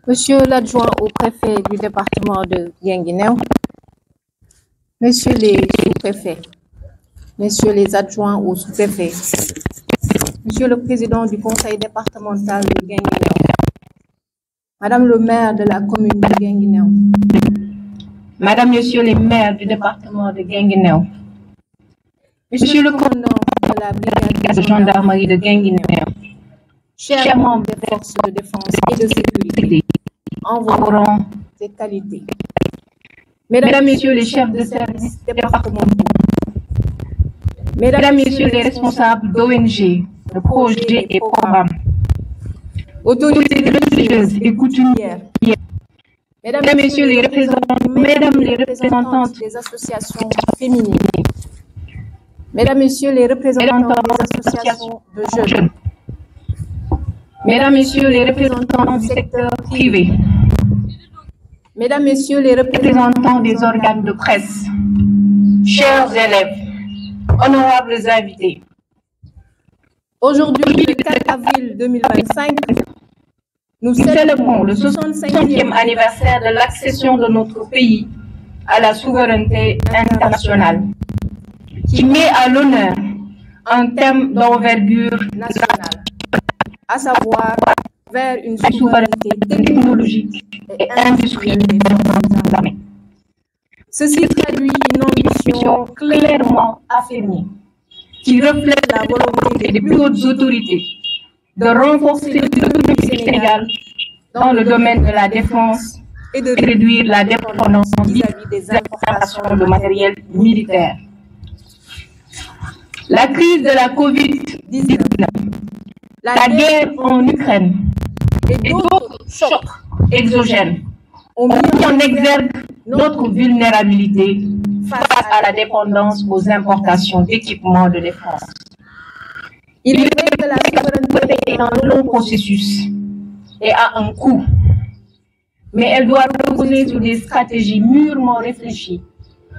Monsieur l'adjoint au préfet du département de Guinguinéo, Monsieur les sous-préfets, Messieurs les adjoints aux sous-préfets, Monsieur le président du conseil départemental de Guinguinéo, Madame le maire de la commune de Guinguinéo, Madame, Monsieur les maires du département de Guinguinéo, Monsieur le commandant de la brigade de gendarmerie de Guinguinéo, chers membres des forces de défense et de sécurité, en vos rangs et qualités, Mesdames, Messieurs les chefs de service départementaux, Mesdames, Messieurs les responsables d'ONG, de projets et programmes, autorités religieuses et coutumières, Mesdames, Messieurs les représentantes des associations féminines, Mesdames, Messieurs les représentants des associations de jeunes, Mesdames, Messieurs les représentants du secteur privé, Mesdames, Messieurs les représentants des organes de presse, chers élèves, honorables invités, aujourd'hui, le 4 avril 2025, nous célébrons le 65e anniversaire de l'accession de notre pays à la souveraineté internationale, qui met à l'honneur un thème d'envergure nationale, à savoir vers une souveraineté technologique et industrielle des forces armées. Ceci traduit une ambition clairement affirmée, qui reflète la volonté des plus hautes autorités de renforcer l'autonomie du Sénégal dans le domaine de la défense et de réduire la dépendance vis-à-vis des importations de matériel militaire. La crise de la COVID-19, la guerre en Ukraine et d'autres chocs exogènes ont mis en exergue notre vulnérabilité face à la dépendance aux importations d'équipements de défense. Il est vrai que la souveraineté est un long processus et a un coût, mais elle doit reposer sur des stratégies mûrement réfléchies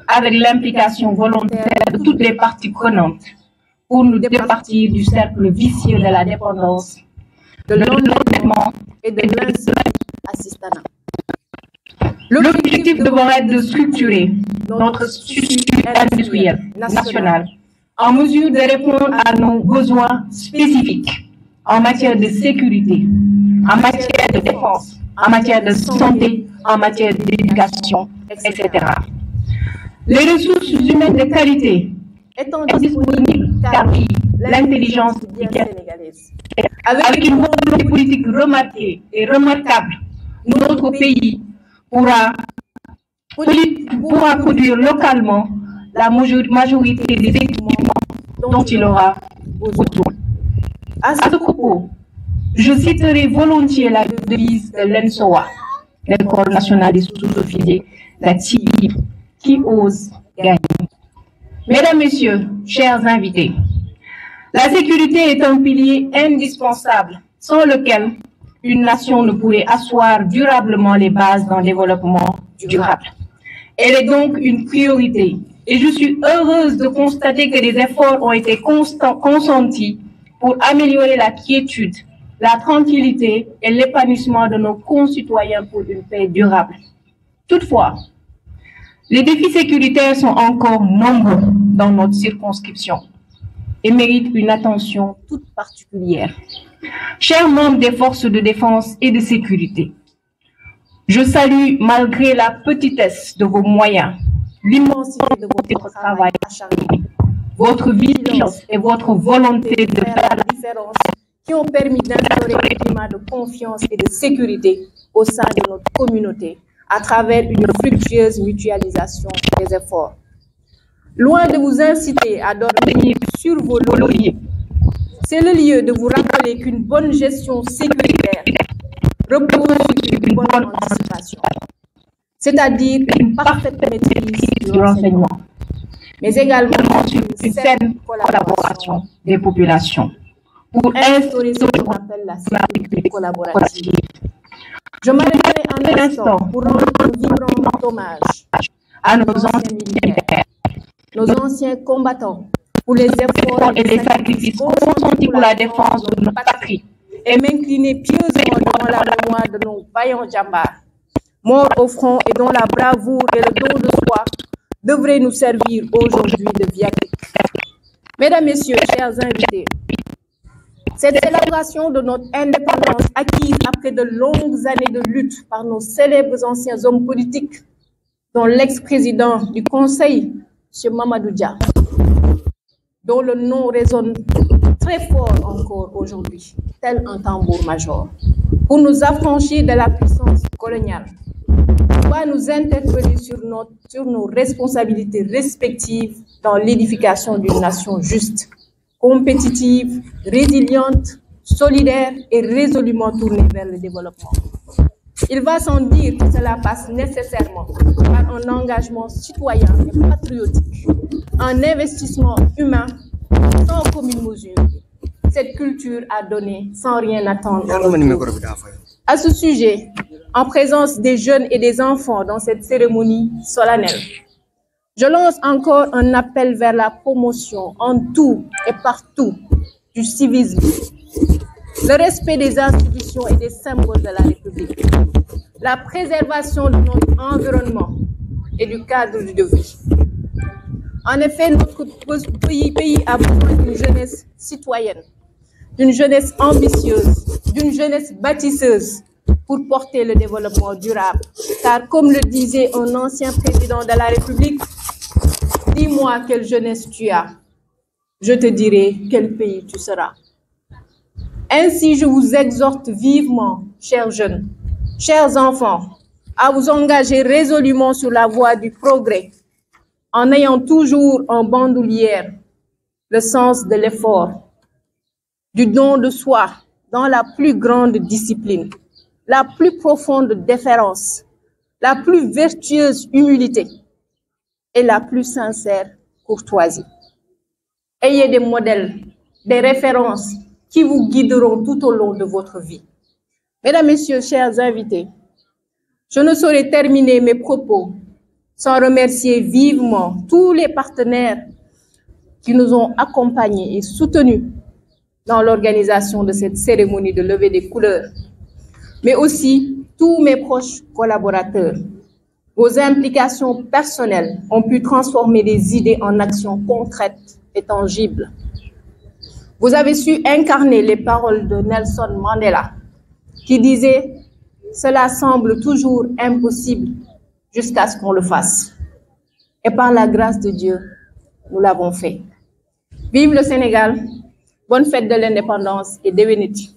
avec l'implication volontaire de toutes les parties prenantes pour nous départir du cercle vicieux de la dépendance, de l'endettement et de l'assistanat. L'objectif devra être de structurer notre tissu industriel national en mesure de répondre à nos besoins spécifiques en matière de sécurité, en matière de défense, en matière de santé, en matière d'éducation, etc. Les ressources humaines de qualité étant disponibles car l'intelligence sénégalaise, avec une volonté politique remarquée et remarquable, notre pays pourra produire localement la majorité des équipements dont il aura besoin. À ce propos, je citerai volontiers la devise de l'ENSOA, l'École nationale des sous-officiers, la TII, qui ose gagner. Mesdames, Messieurs, chers invités, la sécurité est un pilier indispensable sans lequel une nation ne pourrait asseoir durablement les bases d'un développement durable. Elle est donc une priorité et je suis heureuse de constater que des efforts ont été consentis pour améliorer la quiétude, la tranquillité et l'épanouissement de nos concitoyens pour une paix durable. Toutefois, les défis sécuritaires sont encore nombreux dans notre circonscription et méritent une attention toute particulière. Chers membres des forces de défense et de sécurité, je salue, malgré la petitesse de vos moyens, l'immensité de votre travail acharné, votre vigilance et votre volonté de faire la différence qui ont permis d'instaurer un climat de confiance et de sécurité au sein de notre communauté à travers une fructueuse mutualisation des efforts. Loin de vous inciter à dormir sur vos lauriers, c'est le lieu de vous rappeler qu'une bonne gestion sécuritaire repose sur une bonne anticipation, c'est-à-dire une parfaite maîtrise du renseignement, mais également sur une saine collaboration des populations pour instaurer ce qu'on appelle la sécurité collaborative. Je m'arrêterai un instant pour rendre un vibrant hommage à nos anciens militaires, nos anciens combattants, pour les efforts et les sacrifices consentis pour la défense de notre patrie et m'incliner pieusement devant la mémoire de nos vaillants djambars, morts au front et dont la bravoure et le don de soi devraient nous servir aujourd'hui de viatique. Mesdames, Messieurs, chers invités, cette célébration de notre indépendance acquise après de longues années de lutte par nos célèbres anciens hommes politiques, dont l'ex-président du Conseil, M. Mamadou Dia, dont le nom résonne très fort encore aujourd'hui, tel un tambour-major, pour nous affranchir de la puissance coloniale, doit nous interpeller sur nos responsabilités respectives dans l'édification d'une nation juste, compétitive, résiliente, solidaire et résolument tournée vers le développement. Il va sans dire que cela passe nécessairement par un engagement citoyen et patriotique, un investissement humain sans commune mesure. Cette culture a donné sans rien attendre. À ce sujet, en présence des jeunes et des enfants dans cette cérémonie solennelle, je lance encore un appel vers la promotion en tout et partout du civisme, le respect des institutions et des symboles de la République, la préservation de notre environnement et du cadre de vie. En effet, notre pays a besoin d'une jeunesse citoyenne, d'une jeunesse ambitieuse, d'une jeunesse bâtisseuse pour porter le développement durable. Car comme le disait un ancien président de la République, dis-moi quelle jeunesse tu as, je te dirai quel pays tu seras. Ainsi, je vous exhorte vivement, chers jeunes, chers enfants, à vous engager résolument sur la voie du progrès, en ayant toujours en bandoulière le sens de l'effort, du don de soi dans la plus grande discipline, la plus profonde déférence, la plus vertueuse humilité et la plus sincère courtoisie. Ayez des modèles, des références qui vous guideront tout au long de votre vie. Mesdames, Messieurs, chers invités, je ne saurais terminer mes propos sans remercier vivement tous les partenaires qui nous ont accompagnés et soutenus dans l'organisation de cette cérémonie de levée des couleurs, mais aussi tous mes proches collaborateurs. Vos implications personnelles ont pu transformer des idées en actions concrètes et tangibles. Vous avez su incarner les paroles de Nelson Mandela, qui disait « Cela semble toujours impossible jusqu'à ce qu'on le fasse. » Et par la grâce de Dieu, nous l'avons fait. Vive le Sénégal, bonne fête de l'indépendance et déwéniti.